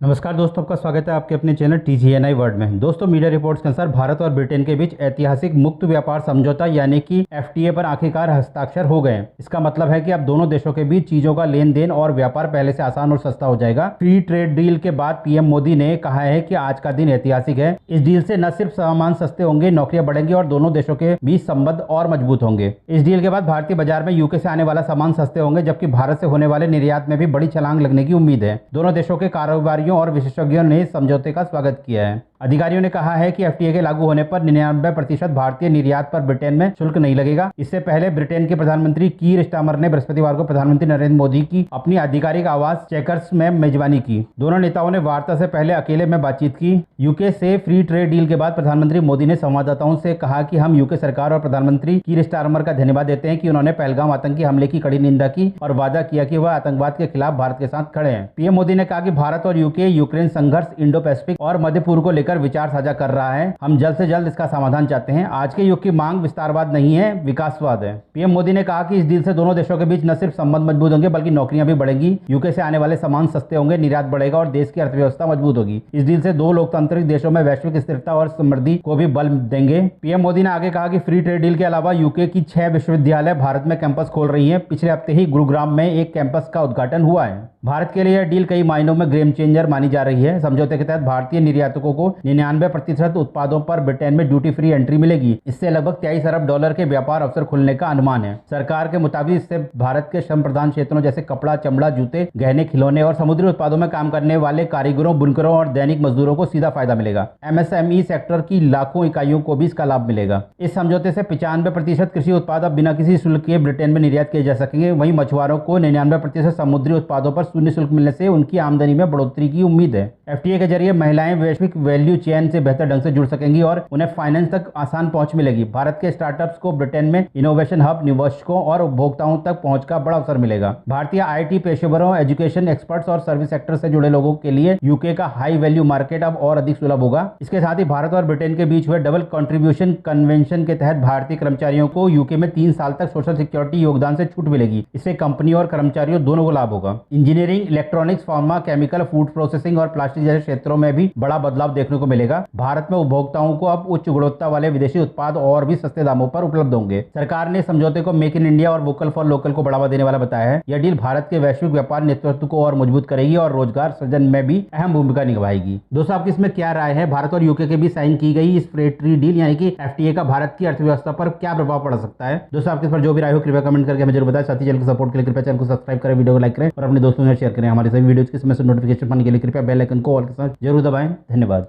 नमस्कार दोस्तों, आपका स्वागत है आपके अपने चैनल TGNI वर्ल्ड में। दोस्तों, मीडिया रिपोर्ट्स के अनुसार भारत और ब्रिटेन के बीच ऐतिहासिक मुक्त व्यापार समझौता यानी कि FTA पर आखिरकार हस्ताक्षर हो गए हैं। इसका मतलब है कि अब दोनों देशों के बीच चीजों का लेन देन और व्यापार पहले से आसान और सस्ता हो जाएगा। फ्री ट्रेड डील के बाद PM मोदी ने कहा है कि आज का दिन ऐतिहासिक है। इस डील से न सिर्फ सामान सस्ते होंगे, नौकरियां बढ़ेंगी और दोनों देशों के बीच संबंध और मजबूत होंगे। इस डील के बाद भारतीय बाजार में UK से आने वाला सामान सस्ते होंगे, जबकि भारत से होने वाले निर्यात में भी बड़ी छलांग लगने की उम्मीद है। दोनों देशों के कारोबारियों और विशेषज्ञों ने समझौते का स्वागत किया है। अधिकारियों ने कहा है कि FTA के लागू होने पर 99% भारतीय निर्यात पर ब्रिटेन में शुल्क नहीं लगेगा। इससे पहले ब्रिटेन के प्रधानमंत्री कीर स्टारमर ने बृहस्पतिवार को प्रधानमंत्री नरेंद्र मोदी की अपनी आधिकारिक आवास चेकर्स में मेजबानी की। दोनों नेताओं ने वार्ता से पहले अकेले में बातचीत की। UK से फ्री ट्रेड डील के बाद प्रधानमंत्री मोदी ने संवाददाताओं से कहा कि हम UK सरकार और प्रधानमंत्री कीर स्टारमर का धन्यवाद देते हैं कि उन्होंने पहलगाम आतंकी हमले की कड़ी निंदा की और वादा किया कि वह आतंकवाद के खिलाफ भारत के साथ खड़े हैं। PM मोदी ने कहा कि भारत और UK यूक्रेन संघर्ष, इंडो पैसिफिक और मध्य पूर्व को लेकर विचार साझा कर रहा है। हम जल्द से जल्द इसका समाधान चाहते हैं। आज के युग की मांग विस्तारवाद नहीं है, विकासवाद है। PM मोदी ने कहा कि इस डील से दोनों देशों के बीच न सिर्फ संबंध मजबूत होंगे बल्कि नौकरियां भी बढ़ेंगी। UK से आने वाले सामान सस्ते होंगे, निर्यात बढ़ेगा और देश की अर्थव्यवस्था मजबूत होगी। इस डील से दो लोकतांत्रिक देशों में वैश्विक स्थिरता और समृद्धि को भी बल देंगे। PM मोदी ने आगे कहा कि फ्री ट्रेड डील के अलावा UK की 6 विश्वविद्यालय भारत में कैंपस खोल रही है। पिछले हफ्ते ही गुरुग्राम में एक कैंपस का उद्घाटन हुआ है। भारत के लिए यह डील कई मायनों में गेम चेंजर मानी जा रही है। समझौते के तहत भारतीय निर्यातकों को 99% उत्पादों पर ब्रिटेन में ड्यूटी फ्री एंट्री मिलेगी। इससे लगभग $23 अरब के व्यापार अवसर खुलने का अनुमान है। सरकार के मुताबिक इससे भारत के श्रम प्रधान क्षेत्रों जैसे कपड़ा, चमड़ा, जूते, गहने, खिलौने और समुद्री उत्पादों में काम करने वाले कारीगरों, बुनकरों और दैनिक मजदूरों को सीधा फायदा मिलेगा। MSME सेक्टर की लाखों इकाइयों को भी इसका लाभ मिलेगा। इस समझौते से 95% कृषि उत्पाद अब बिना किसी शुल्क के ब्रिटेन में निर्यात किए जा सकेंगे। वहीं मछुआरों को 99% समुद्री उत्पादों पर शून्य शुल्क मिलने से उनकी आमदनी में बढ़ोतरी की उम्मीद है। FTA के जरिए महिलाएं वैश्विक वैल्यू चेन से बेहतर ढंग से जुड़ सकेंगी और उन्हें फाइनेंस तक आसान पहुंच मिलेगी। भारत के स्टार्टअप्स को ब्रिटेन में इनोवेशन हब, निवेशकों और उपभोक्ताओं तक पहुंच का बड़ा अवसर मिलेगा। भारतीय IT पेशेवरों, एजुकेशन एक्सपर्ट्स और सर्विस सेक्टर से जुड़े लोगों के लिए UK का हाई वैल्यू मार्केट अब और अधिक सुलभ होगा। इसके साथ ही भारत और ब्रिटेन के बीच हुए डबल कंट्रीब्यूशन कन्वेंशन के तहत भारतीय कर्मचारियों को UK में 3 साल तक सोशल सिक्योरिटी योगदान से छूट मिलेगी। इससे कंपनी और कर्मचारियों दोनों को लाभ होगा। Engineering, electronics, pharma, chemical, food processing और प्लास्टिक जैसे क्षेत्रों में भी बड़ा बदलाव देखने को मिलेगा। भारत में उपभोक्ताओं को अब उच्च गुणवत्ता वाले विदेशी उत्पाद और भी सस्ते दामों पर उपलब्ध होंगे। सरकार ने समझौते को मेक इन इंडिया और वोकल फॉर लोकल को बढ़ावा देने वाला बताया है। यह डील भारत के वैश्विक व्यापार नेतृत्व को और मजबूत करेगी और रोजगार सृजन में भी अहम भूमिका निभाएगी। दोस्तों, आपकी इसमें क्या राय है? भारत और UK के बीच साइन की गई इस फ्री ट्रेड डील यानी कि FTA का भारत की अर्थव्यवस्था पर क्या प्रभाव पड़ सकता है? दोस्तों, आपके इस पर जो भी राय हो कृपया कमेंट करके हमें जरूर बताएं। साथ ही चैनल को सपोर्ट के लिए कृपया चैनल को सब्सक्राइब करें, वीडियो को लाइक करें और अपने दोस्तों के साथ शेयर करें। हमारे सभी वीडियोज के समय से नोटिफिकेशन पाने के लिए कृपया बेल आइकन को ऑल के साथ जरूर दबाएं। धन्यवाद।